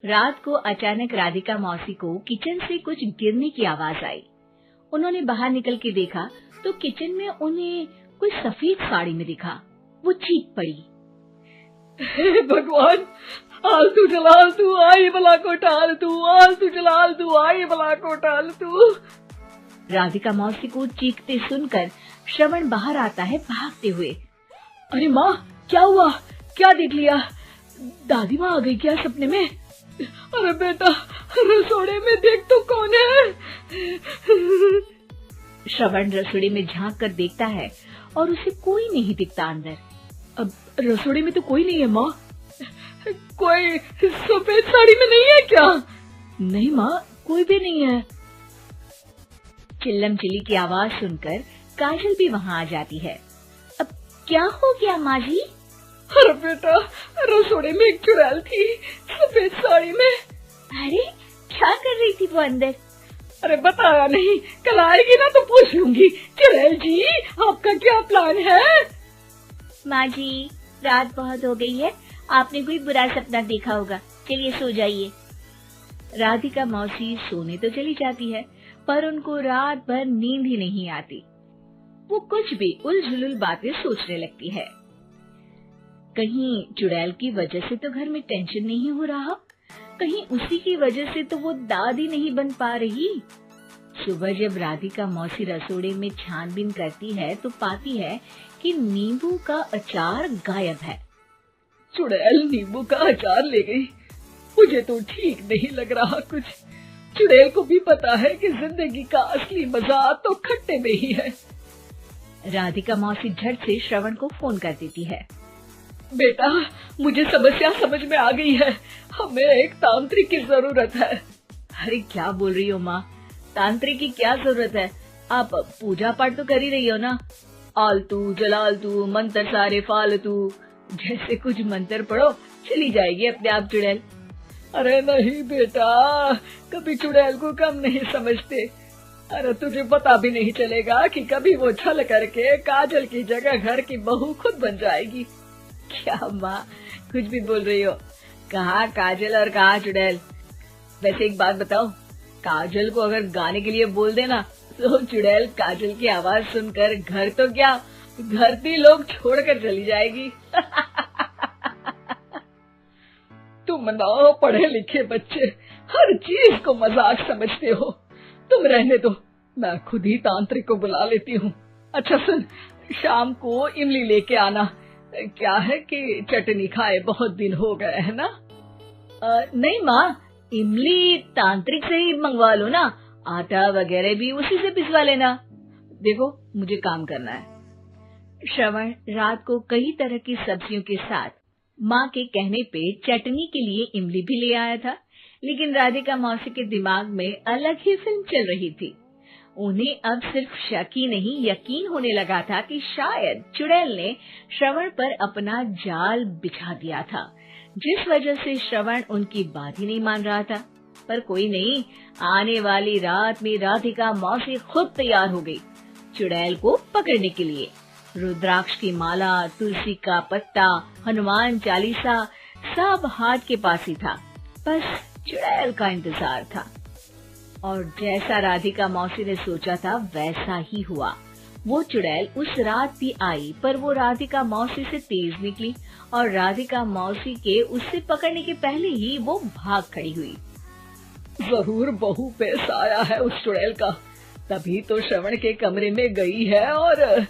रात को अचानक राधिका मौसी को किचन से कुछ गिरने की आवाज आई। उन्होंने बाहर निकल के देखा तो किचन में उन्हें कोई सफेद साड़ी में दिखा। वो चीख पड़ी, हे भगवान, आलतू जलाल तू आई भला को टाल तू, आलतू जलाल तू आई भला को टाल तू। राधिका मौसी को चीखते सुनकर श्रवण बाहर आता है भागते हुए। अरे माँ, क्या हुआ? क्या देख लिया? दादी माँ आ गई क्या सपने में? अरे बेटा, रसोड़े में देख तो कौन है? श्रवण रसोड़े में झांक कर देखता है और उसे कोई नहीं दिखता अंदर। अब रसोड़े में तो कोई नहीं है माँ। कोई सफेद साड़ी में नहीं है क्या? नहीं माँ, कोई भी नहीं है। चिल्लम चिल्ली की आवाज सुनकर काजल भी वहाँ आ जाती है। अब क्या हो गया माँ जी? अरे बेटा, रसोड़े में एक चुड़ैल थी सफेद साड़ी में। अरे क्या कर रही थी वो अंदर? अरे बताया नहीं, कल आएगी ना तो पूछ लूंगी। चुड़ैल जी, आपका क्या प्लान है? माँ जी, रात बहुत हो गई है, आपने कोई बुरा सपना देखा होगा, चलिए सो जाइए। राधिका मौसी सोने तो चली जाती है पर उनको रात भर नींद ही नहीं आती। वो कुछ भी उलझुल बातें सोचने लगती है। कहीं चुड़ैल की वजह से तो घर में टेंशन नहीं हो रहा, कहीं उसी की वजह से तो वो दादी नहीं बन पा रही। सुबह जब राधिका मौसी रसोड़े में छानबीन करती है तो पाती है कि नींबू का अचार गायब है। चुड़ैल नींबू का अचार ले गई, मुझे तो ठीक नहीं लग रहा कुछ। चुड़ैल को भी पता है कि जिंदगी का असली मजा तो खट्टे में ही है। राधिका मौसी झट से श्रवण को फोन कर देती है। बेटा, मुझे समस्या समझ में आ गई है, हमें एक तांत्रिक की जरूरत है। अरे क्या बोल रही हो माँ, तांत्रिक की क्या जरूरत है? आप पूजा पाठ तो कर ही रही हो ना। आलतू जलालतू मंत्र सारे फालतू जैसे कुछ मंत्र पढ़ो, चली जाएगी अपने आप चुड़ैल। अरे नहीं बेटा, कभी चुड़ैल को कम नहीं समझते। अरे तुझे पता भी नहीं चलेगा कि कभी वो छल करके काजल की जगह घर की बहू खुद बन जाएगी। क्या माँ, कुछ भी बोल रही हो? कहाँ काजल और कहाँ चुड़ैल? वैसे एक बात बताओ, काजल को अगर गाने के लिए बोल देना तो चुड़ैल काजल की आवाज सुनकर घर तो क्या, धरती लोग छोड़कर चली जाएगी। तुम ना पढ़े लिखे बच्चे हर चीज को मजाक समझते हो। तुम रहने दो, मैं खुद ही तांत्रिक को बुला लेती हूँ। अच्छा सुन, शाम को इमली लेके आना। क्या है कि चटनी खाए बहुत दिन हो गए है ना? नहीं माँ, इमली तांत्रिक से ही मंगवा लो ना, आटा वगैरह भी उसी से पिसवा लेना। देखो मुझे काम करना है। श्रवण रात को कई तरह की सब्जियों के साथ माँ के कहने पे चटनी के लिए इमली भी ले आया था, लेकिन राधिका मौसी के दिमाग में अलग ही फिल्म चल रही थी। उन्हें अब सिर्फ शक ही नहीं यकीन होने लगा था कि शायद चुड़ैल ने श्रवण पर अपना जाल बिछा दिया था, जिस वजह से श्रवण उनकी बात ही नहीं मान रहा था। पर कोई नहीं, आने वाली रात में राधिका मौसी खुद तैयार हो गई चुड़ैल को पकड़ने के लिए। रुद्राक्ष की माला, तुलसी का पत्ता, हनुमान चालीसा सब हाथ के पास ही था, बस चुड़ैल का इंतजार था। और जैसा राधिका मौसी ने सोचा था वैसा ही हुआ। वो चुड़ैल उस रात भी आई, पर वो राधिका मौसी से तेज निकली और राधिका मौसी के उससे पकड़ने के पहले ही वो भाग खड़ी हुई। जरूर बहू पे साया है उस चुड़ैल का, तभी तो श्रवण के कमरे में गई है। और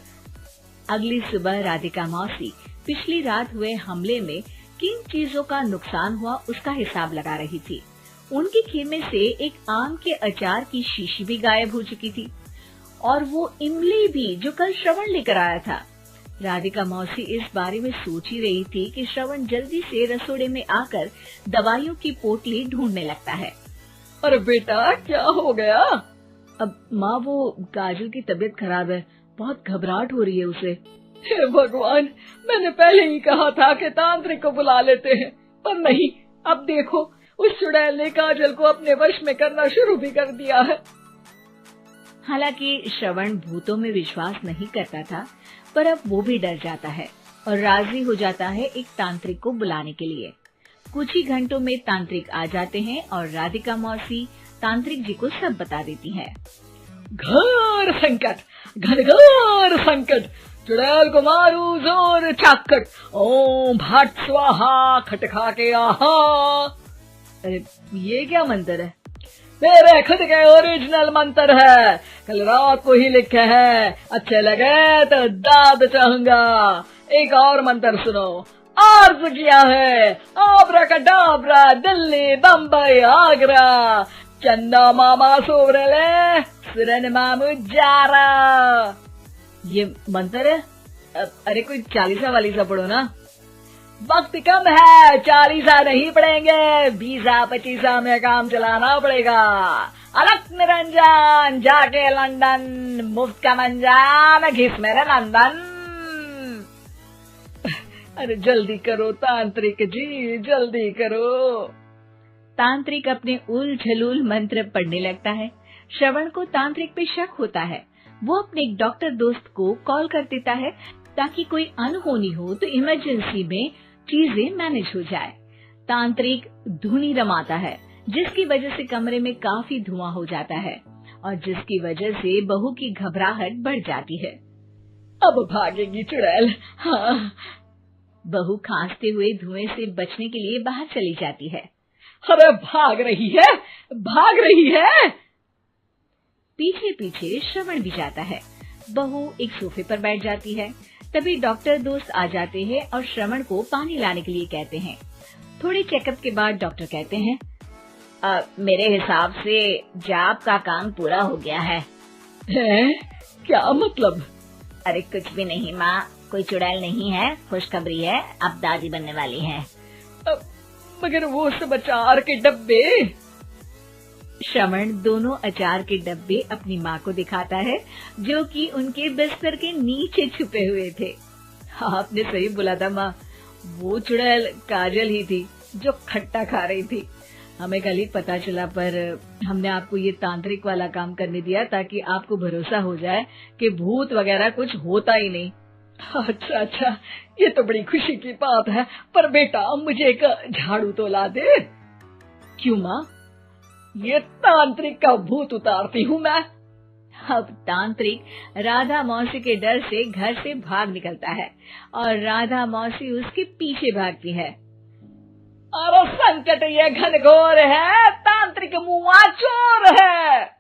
अगली सुबह राधिका मौसी पिछली रात हुए हमले में किन चीजों का नुकसान हुआ उसका हिसाब लगा रही थी। उनके खेमे से एक आम के अचार की शीशी भी गायब हो चुकी थी और वो इमली भी जो कल श्रवण लेकर आया था। राधिका मौसी इस बारे में सोच ही रही थी कि श्रवण जल्दी से रसोड़े में आकर दवाइयों की पोटली ढूंढने लगता है। अरे बेटा, क्या हो गया? अब माँ, वो काजल की तबीयत खराब है, बहुत घबराहट हो रही है उसे। हे भगवान, मैंने पहले ही कहा था कि तांत्रिक को बुला लेते हैं, पर नहीं। अब देखो, उस चुड़ैल ने काजल को अपने वश में करना शुरू भी कर दिया है। हालांकि श्रवण भूतों में विश्वास नहीं करता था, पर अब वो भी डर जाता है और राजी हो जाता है एक तांत्रिक को बुलाने के लिए। कुछ ही घंटों में तांत्रिक आ जाते हैं और राधिका मौसी तांत्रिक जी को सब बता देती है। घोर संकट, घनघोर संकट, चुड़ैल को मारू जोर चाकट, ओम भट स्वाहा खटखा के आहा। अरे ये क्या मंत्र है? मेरे खुद के ओरिजिनल मंत्र है, कल रात को ही लिखे हैं, अच्छे लगे तो दाद चाहूंगा। एक और मंत्र सुनो, अर्ज किया है आब्राकडाब्रा, दिल्ली बम्बई आगरा, चंदा मामा सोवरले सुरन मामू जारा। ये मंत्र है? अरे कोई 40 वाली सा पढ़ो ना। वक्त कम है, 40 नहीं पड़ेंगे, 20-25 में काम चलाना पड़ेगा। अलग निरंजन जाके लंदन, मुफ्त का मंजान घिस मेरे नंदन। अरे जल्दी करो तांत्रिक जी, जल्दी करो। तांत्रिक अपने उल झलूल मंत्र पढ़ने लगता है। श्रवण को तांत्रिक पे शक होता है। वो अपने एक डॉक्टर दोस्त को कॉल कर देता है ताकि कोई अनहोनी हो तो इमरजेंसी में चीजें मैनेज हो जाए। तांत्रिक धुनी रमाता है, जिसकी वजह से कमरे में काफी धुआं हो जाता है और जिसकी वजह से बहू की घबराहट बढ़ जाती है। अब भागेगी चुड़ैल। हाँ। बहू खांसते हुए धुएं से बचने के लिए बाहर चली जाती है। अरे भाग रही है, भाग रही है। पीछे पीछे श्रवण भी जाता है। बहू एक सोफे पर बैठ जाती है। तभी डॉक्टर दोस्त आ जाते हैं और श्रवण को पानी लाने के लिए कहते हैं। थोड़े चेकअप के बाद डॉक्टर कहते हैं, मेरे हिसाब से जाप का काम पूरा हो गया है। क्या मतलब? अरे कुछ भी नहीं माँ, कोई चुड़ैल नहीं है, खुशखबरी है, अब दादी बनने वाली है। मगर वो सब अचार के डब्बे। श्रवण दोनों अचार के डब्बे अपनी माँ को दिखाता है, जो कि उनके बिस्तर के नीचे छुपे हुए थे। आपने सही बोला था माँ, वो चुड़ैल काजल ही थी जो खट्टा खा रही थी। हमें कल ही पता चला, पर हमने आपको ये तांत्रिक वाला काम करने दिया ताकि आपको भरोसा हो जाए कि भूत वगैरह कुछ होता ही नहीं। अच्छा अच्छा, ये तो बड़ी खुशी की बात है। पर बेटा मुझे एक झाड़ू तो ला दे। क्यों माँ? ये तांत्रिक का भूत उतारती हूँ मैं। अब तांत्रिक राधा मौसी के डर से घर से भाग निकलता है और राधा मौसी उसके पीछे भागती है। अरे संकट ये घनघोर है, तांत्रिक मुआ चोर है।